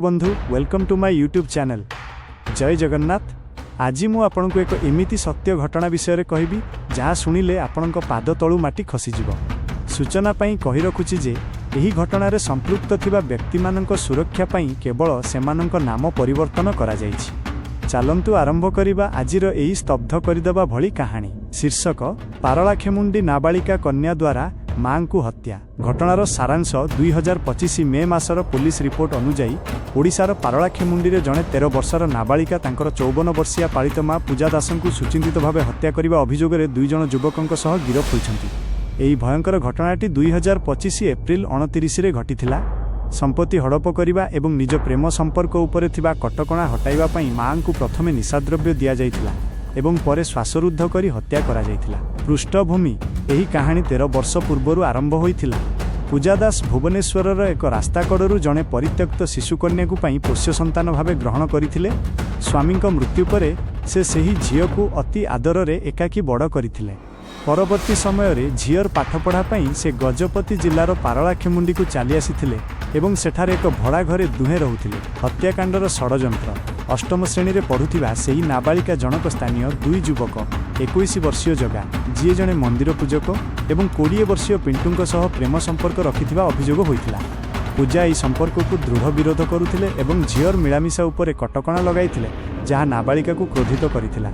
बंधु welcome to my YouTube channel जय जगन्नाथ। आज मु आपन को एक एमिति सत्य घटना विषय कहबी जहाँ शुणिले आपण पाद तलू माटी खसीजिव। सूचना पाई कही रखुची जे एही घटना संपृक्त थिबा व्यक्ति मानक सुरक्षा पाई केवल सेमानक नाम परिवर्तन करा जायछि। चलंतु आरंभ करिबा आजिर एही स्तब्ध करिदबा भली कहानी। शीर्षक पारलाखेमुंडी नाबालिका कन्या द्वारा मां को हत्या। घटनार सारांश 2025 मे मासर पुलिस रिपोर्ट अनुजाई ओडिशार पारलाखेमुंडी रे जणे 13 वर्षर नाबालिका तांकर 54 वर्षीय पालित मां पूजा दास को सुचिंतित भावे हत्या करिबा अभियोग रे 2 जण युवकंक सह गिरफ होइछन्ति। एही भयंकर घटनाटी 2025 एप्रिल 29 रे घटिथिला। संपत्ति हड़प करिबा एवं निज प्रेम संपर्क उपरे थिबा कटकणा हटाइबा पई मां को प्रथमे निशाद्रव्य दिया जाइथिला एवं परे श्वासरुद्ध करी हत्या करा जाइथिला। पृष्ठभूमि एही कहानी 13 वर्ष पूर्व आरंभ होइथिला। पूजा दास भुवनेश्वर एक रास्ता कड़रू जड़े परित्यक्त शिशुकन्या को पोष्य संतान भावे ग्रहण करथिले। स्वामी मृत्यु परे से सही झील को अति आदर रे एकाकी बड़ करथिले। परवर्ती समय रे झीर पाठपढ़ा पई से गजपति जिलार पारलाखेमुंडी को चली आसीथिले एवं सेठारे एक भड़ा घरे दुहे रहुथिले। हत्याकांडर षड़यंत्र। अष्टम श्रेणी रे पढ़ुथिबा सेही नाबालिका जनक स्थानीय 2 युवक 21 वर्षीय जगा जी जड़े मंदिर पूजक एवं 20 वर्षीय पिंटुंक सह प्रेम संपर्क रखिथिबा अभियोग होइथिला। पूजा ई संपर्क को दृढ़ विरोध करुथिले एवं झीर मिलामिशा उपरे कटकणा लगाइथिले जहाँ नाबालिका को क्रोधित करिथिला।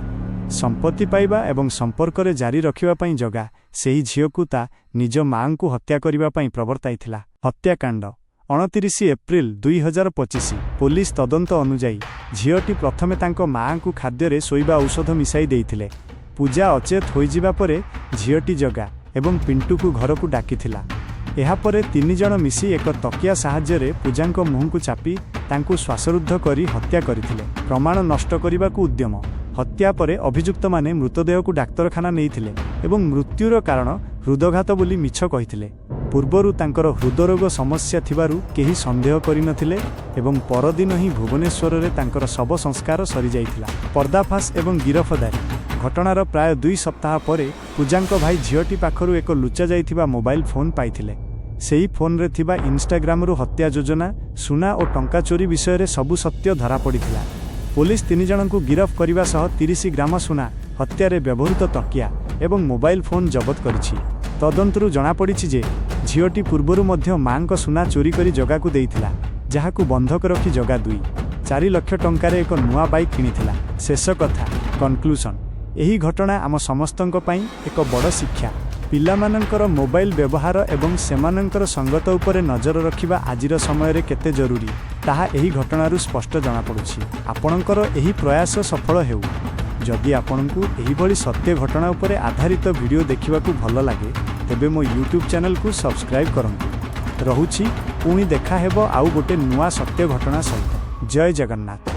संपत्ति पाइबा एवं संपर्क रे जारी रखिबा पई जगा सेही झील को ता निज मां को हत्या करिबा पई प्रवर्ताइथिला। हत्याकांड 29 एप्रिल 2025 पुलिस तदंत अनुजाई झीलटी प्रथमे तांको मां को खाद्य रे सोइबा औषध मिसाई देइथिले। पूजा अचेत होइजिबा परे झीलटी जगा एवं पिंटू को घर को डाकिथिला। एहा परे 3 जण मिसी एक तकिया साहाय्य रे पूजांको मुह को चापी तांको श्वासरुद्ध करी हत्या करिथिले। प्रमाण नष्ट करिबा को उद्यम। हत्या परे अभियुक्त माने मृतदेह को डाक्तरखाना नेइथिले एवं मृत्युर कारण हृदघात बोली मिछ कहिथिले। पूर्वरु तांकर हृदरोग समस्या थिबारु केही संदेह करिनथिले एवं परदिन ही भुवनेश्वर रे तांकर शव संस्कार सरी जाइथिला। पर्दाफाश एवं गिरफदारी। घटनार प्राय 2 सप्ताह परे पूजांको भाई झीलटी पाखरु एक लुचा जाइथिबा मोबाइल फोन पाइथिले। सेही फोन रे थिबा इंस्टाग्राम रु हत्या योजना सुना और टंका चोरी विषय रे सबु सत्य धरा पड़िथिला। पुलिस 3 जण को गिरफ करने सह 30 ग्राम सुना हत्या रे व्यवहृत तकिया एवं मोबाइल फोन जबत करिछि। तदंतरु जना पड़िछि जे झीलटी पूर्वरु मध्य मां सुना चोरी करी जगा को देइथिला जहाकु बंधक रखी जगा 2-4 लाख टंकार एक नुआ बाइक किनिथिला। शेष कथा कनक्लूजन। एही घटना आम समस्तंक पई एक बड़ शिक्षा। पिलामानंकर मोबाइल व्यवहार एवं सेमानंकर संगत उपरे नजर रखिबा आजिर समय रे केते जरूरी ताहा एही घटनारु स्पष्ट जना पड़ुछि। आपणकर एही प्रयास सफल हेउ। जदि आपनकु एही भली सत्य घटना उपरे आधारित वीडियो देखिबाकू भल लागे तेबे मो यूट्यूब चैनल को सब्सक्राइब करंतु। रहुछि पुणी देखा हेबो आउ गोटे नुआ सत्य घटना सहित। जय जगन्नाथ।